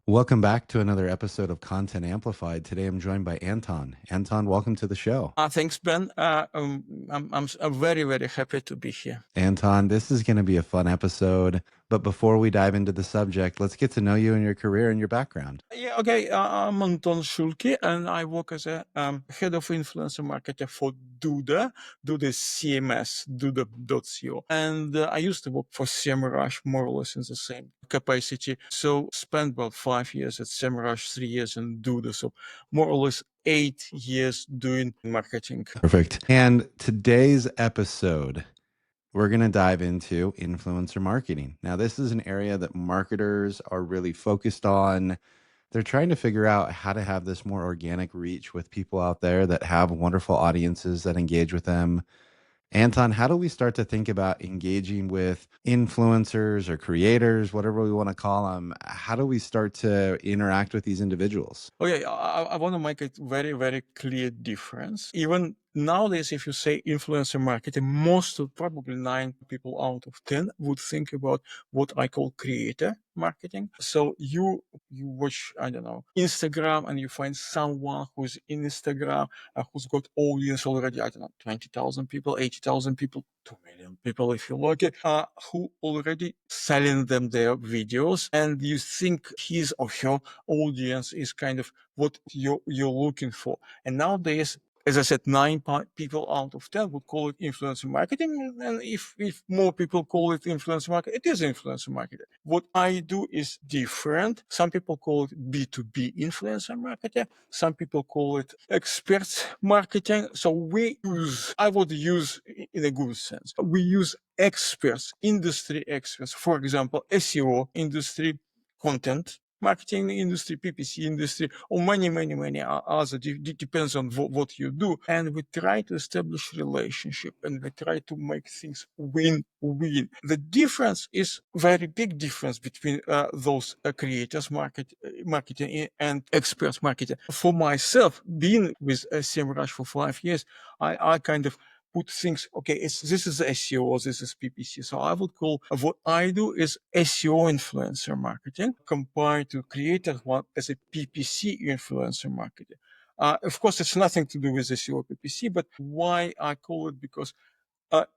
Welcome back to another episode of Content Amplified. Today I'm joined by Anton. Anton, welcome to the show. Thanks, Ben. I'm very, very happy to be here. Anton, this is going to be a fun episode. But before we dive into the subject, let's get to know you and your career and your background. Yeah, okay. I'm Anton Shulke, and I work as a head of influencer marketer for Duda. Duda is CMS, Duda.co. And I used to work for SEMrush, more or less in the same capacity. So spent about 5 years at SEMrush, 3 years in Duda. So more or less 8 years doing marketing. Perfect. And today's episode, we're going to dive into influencer marketing. Now, this is an area that marketers are really focused on. They're trying to figure out how to have this more organic reach with people out there that have wonderful audiences that engage with them. Anton, how do we start to think about engaging with influencers or creators, whatever we want to call them? How do we start to interact with these individuals? Okay, I want to make it very, very clear difference. Even nowadays, if you say influencer marketing, most of probably 9 people out of 10 would think about what I call creator marketing. So you watch, I don't know, Instagram, and you find someone who's in Instagram, who's got audience already, I don't know, 20,000 people, 80,000 people, 2 million people, if you like it, who already selling them their videos, and you think his or her audience is kind of what you're looking for. And nowadays, as I said, 9 people out of 10 would call it influencer marketing. And if more people call it influencer marketing, it is influencer marketing. What I do is different. Some people call it B2B influencer marketing. Some people call it expert marketing. So I would use in a good sense. We use experts, industry experts, for example, SEO industry, content marketing industry, PPC industry, or many other, depends on what you do. And we try to establish relationship, and we try to make things win-win. The difference is very big difference between those creators marketing and experts marketing. For myself, being with SEMrush for 5 years, I kind of put things, okay, this is SEO, this is PPC. So I would call what I do is SEO influencer marketing compared to creator one as a PPC influencer marketing. Of course, it's nothing to do with SEO PPC, but why I call it, because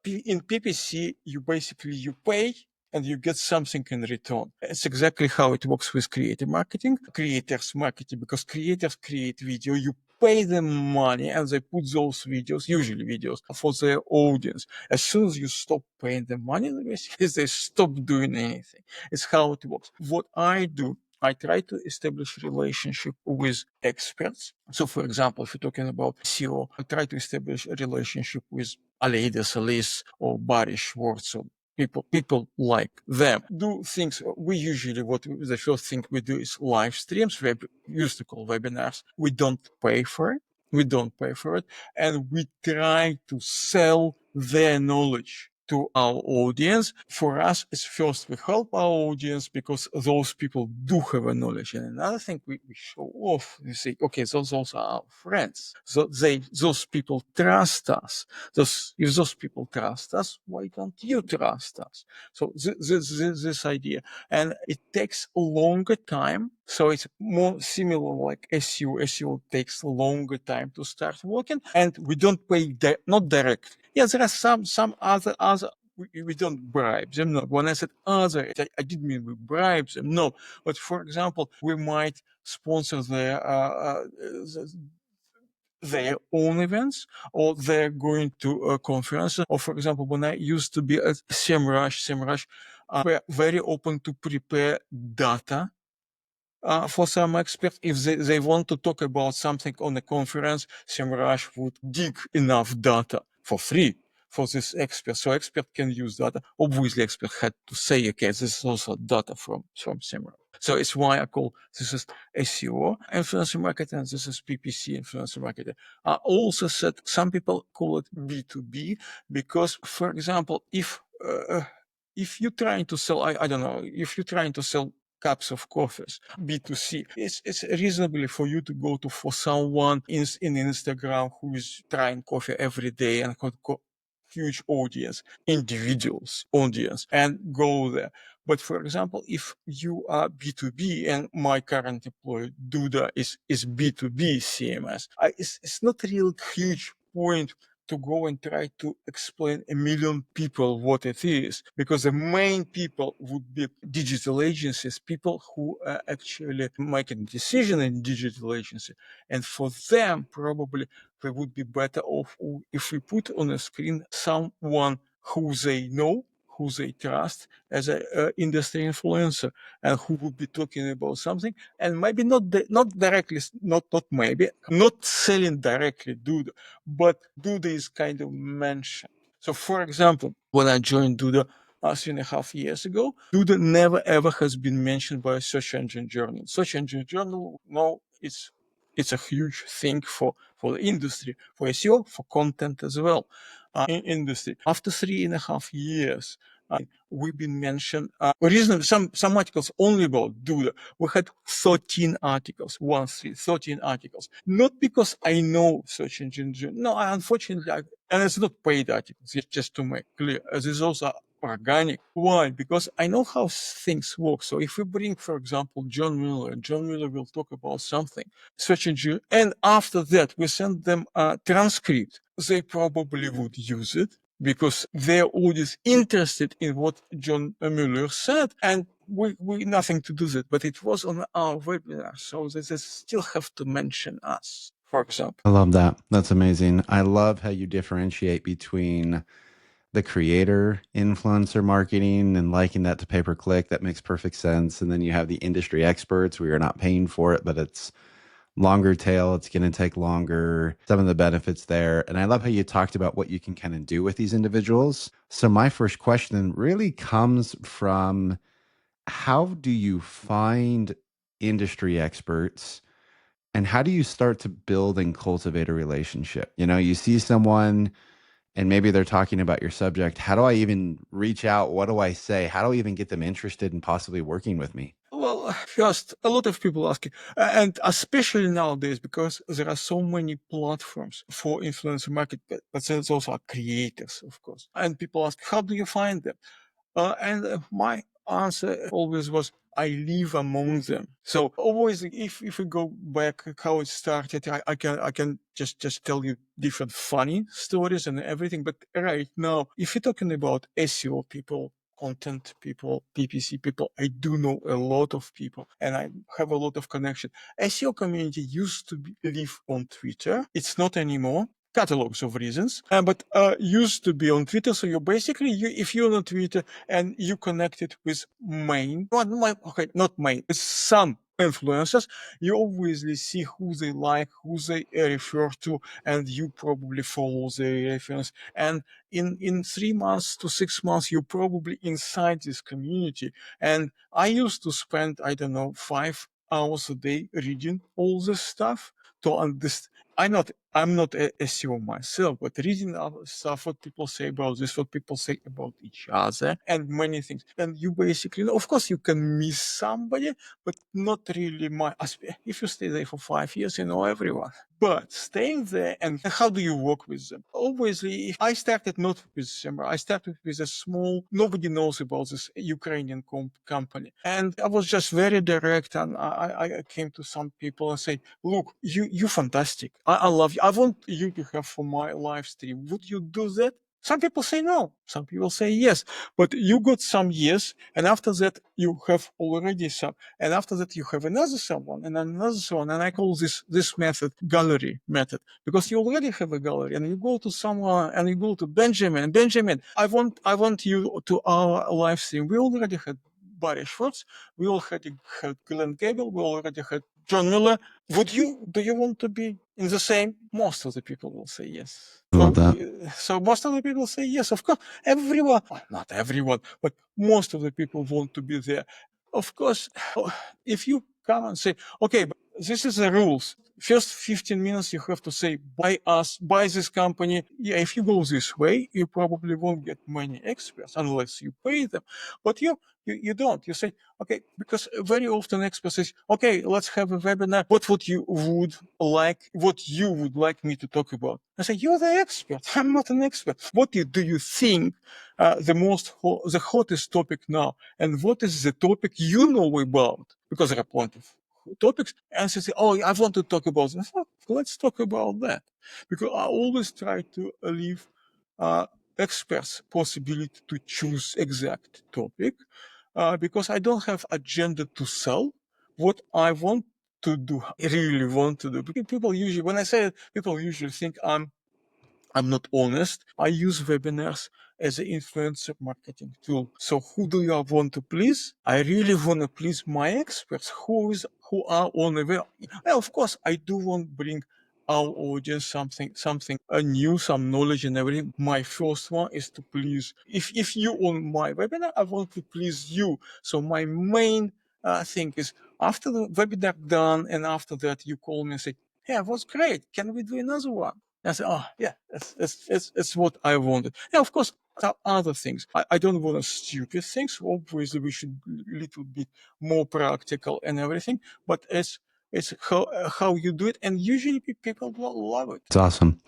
in PPC, you pay and you get something in return. It's exactly how it works with creative marketing, creators marketing, because creators create video, you pay them money and they put those videos, usually videos, for their audience. As soon as you stop paying them money, they stop doing anything. It's how it works. What I do, I try to establish relationship with experts. So, for example, if you're talking about SEO, I try to establish a relationship with Aleida Solis or Barry Schwartz, or people like them. Do things, the first thing we do is live streams, we used to call webinars. We don't pay for it. And we try to sell their knowledge to our audience. For us, it's first we help our audience because those people do have a knowledge. And another thing we show off, we say, okay, those are our friends. So those people trust us. If those people trust us, why don't you trust us? So this idea. And it takes a longer time. So it's more similar like SEO. SEO takes a longer time to start working, and we don't pay not direct. Yes, there are some other we don't bribe them. No, when I said other, I didn't mean we bribe them. No, but for example, we might sponsor their own events, or they're going to a conference. Or for example, when I used to be at SEMrush, were very open to prepare data for some experts. If they want to talk about something on a conference, SEMrush would dig enough data for free for this expert. So expert can use data. Obviously, expert had to say, okay, this is also data from SEMrush. So it's why I call this is SEO influencer marketing, and this is PPC influencer marketing. I also said some people call it B2B because, for example, if you're trying to sell, I don't know, if you're trying to sell cups of coffees, B2C, it's reasonably for you to go to for someone in Instagram who is trying coffee every day and got huge audience, individuals audience, and go there. But for example, if you are B2B and my current employer, Duda, is B2B CMS, it's not a real huge point to go and try to explain a million people what it is, because the main people would be digital agencies, people who are actually making decision in digital agency. And for them, probably they would be better off if we put on a screen someone who they know, who they trust as an industry influencer, and who would be talking about something, and maybe not directly, not maybe, not selling directly Duda, but Duda is kind of mentioned. So, for example, when I joined Duda 3.5 years ago, Duda never ever has been mentioned by a search engine journal. Search engine journal, no, it's a huge thing for the industry, for SEO, for content as well. In industry, after 3.5 years, we've been mentioned reasonably some articles only about Duda. We had 13 articles, 13 articles. Not because I know search engine, no, unfortunately, and it's not paid articles, just to make clear. This is also organic. Why? Because I know how things work. So if we bring, for example, John Mueller, John Mueller will talk about something, search engine, and after that we send them a transcript, they probably would use it because their audience interested in what John Mueller said, and we nothing to do with it. But it was on our webinar, so they still have to mention us, for example. I love that. That's amazing. I love how you differentiate between the creator influencer marketing and liking that to pay per click. That makes perfect sense. And then you have the industry experts where you're not paying for it, but it's longer tail. It's going to take longer. Some of the benefits there. And I love how you talked about what you can kind of do with these individuals. So my first question really comes from, how do you find industry experts? And how do you start to build and cultivate a relationship? You know, you see someone and maybe they're talking about your subject. How do I even reach out? What do I say? How do I even get them interested in possibly working with me? Well, first, a lot of people asking, and especially nowadays, because there are so many platforms for influencer market, but there's also creators, of course. And people ask, how do you find them? And my answer always was, I live among them. So always, if we go back how it started, I can just tell you different funny stories and everything. But right now, if you're talking about SEO people, content people, PPC people, I do know a lot of people, and I have a lot of connection. SEO community used to live on Twitter. It's not anymore. Catalogs of reasons, but used to be on Twitter. So you basically, if you're on Twitter and you connected with not main, with some influencers, you obviously see who they like, who they refer to, and you probably follow their reference. And in 3 months to 6 months, you're probably inside this community. And I used to spend, I don't know, 5 hours a day reading all this stuff to understand. I'm not a SEO myself, but reading other stuff, what people say about this, what people say about each other, and many things. And you basically, of course, you can miss somebody, but not really much. If you stay there for 5 years, you know everyone. But staying there, and how do you work with them? Obviously, if I started not with Simmer, I started with a small, nobody knows about this Ukrainian company. And I was just very direct, and I came to some people and say, look, you're fantastic. I love you. I want you to have for my live stream. Would you do that? Some people say no. Some people say yes. But you got some yes, and after that you have already some, and after that you have another someone and another one, and I call this method gallery method, because you already have a gallery, and you go to someone, and you go to Benjamin. Benjamin, I want you to our live stream. We already had Barry Schwartz. We already had Glenn Gable. We already had John Mueller. Do you want to be in the same? Most of the people will say yes. I love that. So most of the people say yes, of course. Everyone, well, not everyone, but most of the people want to be there. Of course, if you come and say, okay, but this is the rules. first 15 minutes, you have to say, buy us, buy this company. Yeah, if you go this way, you probably won't get many experts unless you pay them. But you don't. You say, okay, because very often experts say, okay, let's have a webinar. What you would like me to talk about? I say, you're the expert. I'm not an expert. What do you think the hottest topic now? And what is the topic you know about? Because there are plenty of topics. And she say, oh, I want to talk about this. Oh, let's talk about that. Because I always try to leave experts possibility to choose exact topic, because I don't have agenda to sell. What I want to do, I really want to do. Because people usually, when I say it, people usually think I'm not honest. I use webinars as an influencer marketing tool. So who do you want to please? I really want to please my experts who are on the web. Well, of course, I do want to bring our audience something new, some knowledge and everything. My first one is to please. If you on my webinar, I want to please you. So my main thing is after the webinar done, and after that you call me and say, "Hey, it was great. Can we do another one?" I said, oh, yeah, that's what I wanted. Yeah, of course, there are other things. I don't want stupid things. Obviously, we should be a little bit more practical and everything, but it's how you do it. And usually people will love it. It's awesome.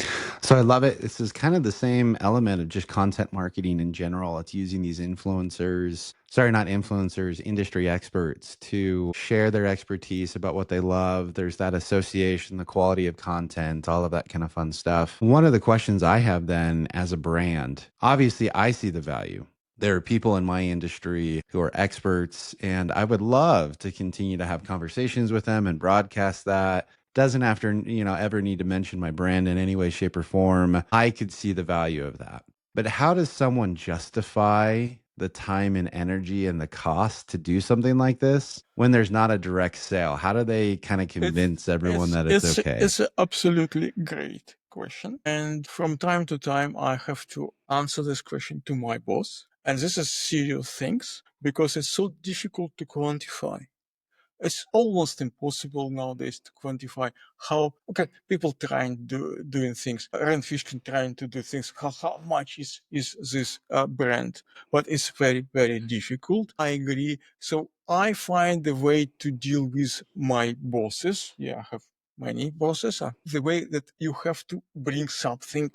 So I love it. This is kind of the same element of just content marketing in general. It's using these influencers, sorry, not influencers, industry experts to share their expertise about what they love. There's that association, the quality of content, all of that kind of fun stuff. One of the questions I have then as a brand, obviously I see the value. There are people in my industry who are experts, and I would love to continue to have conversations with them and broadcast that. Doesn't have to, ever need to mention my brand in any way, shape, or form. I could see the value of that. But how does someone justify the time and energy and the cost to do something like this when there's not a direct sale? How do they kind of convince everyone that it's okay? It's an absolutely great question. And from time to time, I have to answer this question to my boss. And this is serious things because it's so difficult to quantify. It's almost impossible nowadays to quantify how, okay, people trying doing things, Rand Fishkin trying to do things, how much is this brand, but it's very, very difficult. I agree. So I find the way to deal with my bosses. Yeah, I have many bosses. The way that you have to bring something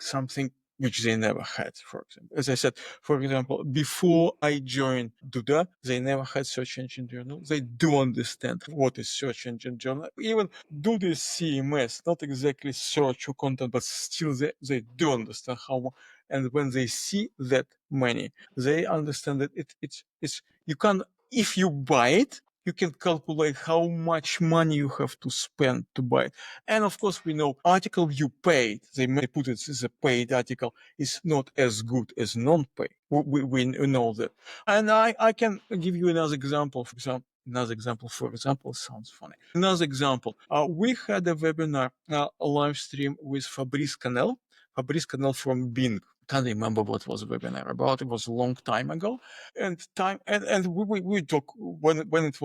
which they never had, for example. As I said, for example, before I joined Duda, they never had search engine journal. They do understand what is search engine journal. Even Duda is CMS, not exactly search or content, but still they do understand how. And when they see that money, they understand that it's you can, if you buy it, you can calculate how much money you have to spend to buy it. And of course, we know article you paid, they may put it as a paid article, is not as good as non-paid. We know that. And I can give you another example. For example, sounds funny. Another example. We had a webinar, a live stream with Fabrice Canel. Fabrice Canel from Bing. Can't remember what was the webinar about. It was a long time ago. And we talk when it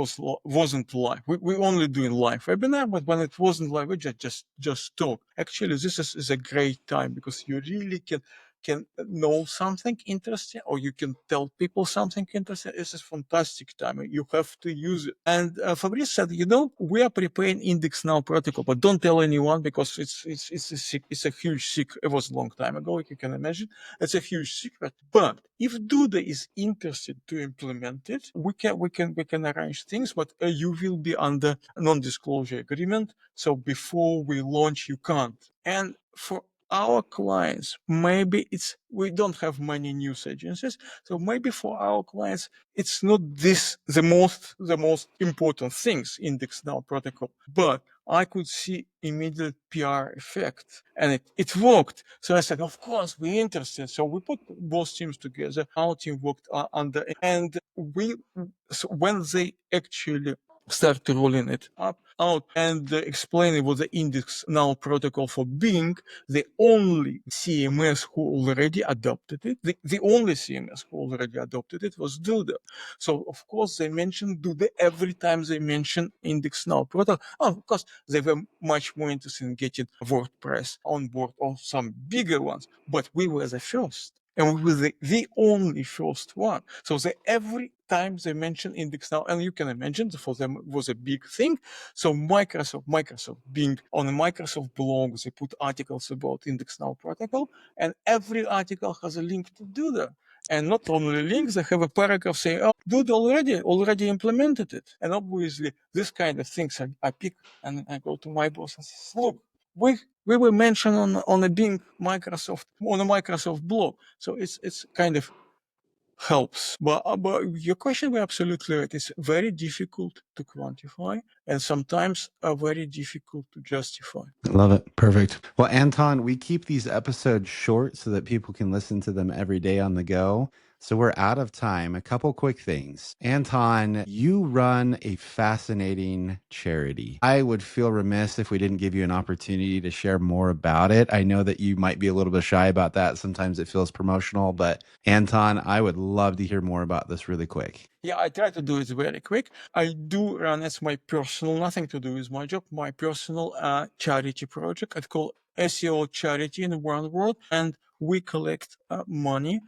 wasn't live. We only doing live webinar, but when it wasn't live, we just talk. Actually, this is a great time because you really can know something interesting, or you can tell people something interesting. It's a fantastic time. You have to use it. And Fabrice said, we are preparing Index Now protocol, but don't tell anyone because it's a huge secret. It was a long time ago, if you can imagine. It's a huge secret. But if Duda is interested to implement it, we can arrange things, but you will be under a non-disclosure agreement. So before we launch, you can't. And for our clients, maybe we don't have many news agencies, so maybe for our clients it's not the most important things, Index Now protocol, but I could see immediate PR effect, and it worked. So I said, of course we're interested. So we put both teams together. Our team worked under, and so when they actually start rolling it out and explain it was the index now protocol for Bing, the only CMS who already adopted it, the only CMS who already adopted it was Duda. So of course they mentioned Duda every time they mention index now protocol. Of course they were much more interested in getting WordPress on board or some bigger ones, but we were the first. And we were the only first one. So every time they mention index now, and you can imagine for them it was a big thing. So Microsoft being on a Microsoft blog, they put articles about index now protocol, and every article has a link to Duda. And not only links, they have a paragraph saying, oh, Duda already implemented it. And obviously, this kind of things I pick and I go to my boss and say, look, we were mentioned on a Bing Microsoft on a Microsoft blog, so it's kind of helps. But your question was absolutely right. It's very difficult to quantify, and sometimes very difficult to justify. Love it. Perfect. Well, Anton, we keep these episodes short so that people can listen to them every day on the go. So we're out of time. A couple quick things. Anton, you run a fascinating charity. I would feel remiss if we didn't give you an opportunity to share more about it. I know that you might be a little bit shy about that. Sometimes it feels promotional, but Anton, I would love to hear more about this really quick. Yeah, I try to do it very quick. I do run as my personal, nothing to do with my job, my personal charity project. It's called SEO Charity in one word, and we collect money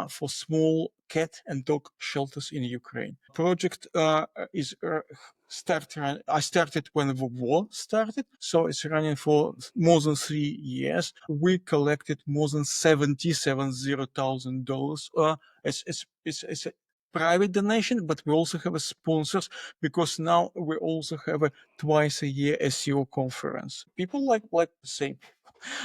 for small cat and dog shelters in Ukraine. Project is I started when the war started, so it's running for more than 3 years. We collected more than $77,000. It's a private donation, but we also have a sponsors because now we also have a twice a year SEO conference. People like to say,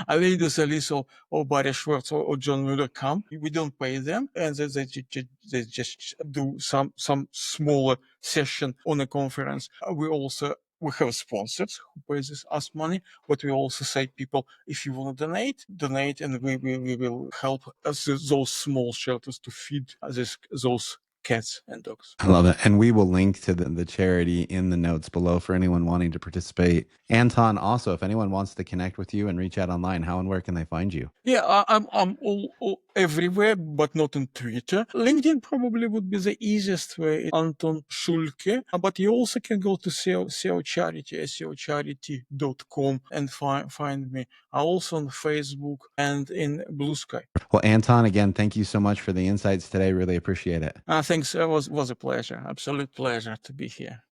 Avelino Saliso or Barry Schwartz or John Mueller come. We don't pay them, and they just do some smaller session on a conference. We have sponsors who pays us money, but we also say people, if you want to donate, and we will help us those small shelters to feed those cats and dogs. I love it. And we will link to the charity in the notes below for anyone wanting to participate. Anton, also, if anyone wants to connect with you and reach out online, how and where can they find you? Yeah, I'm all everywhere, but not on Twitter. LinkedIn probably would be the easiest way. Anton Shulke, but you also can go to SEO Charity, seocharity.com, and find me. I'm also on Facebook and in Blue Sky. Well, Anton, again, thank you so much for the insights today. Really appreciate it. Thanks. It was a pleasure. Absolute pleasure to be here.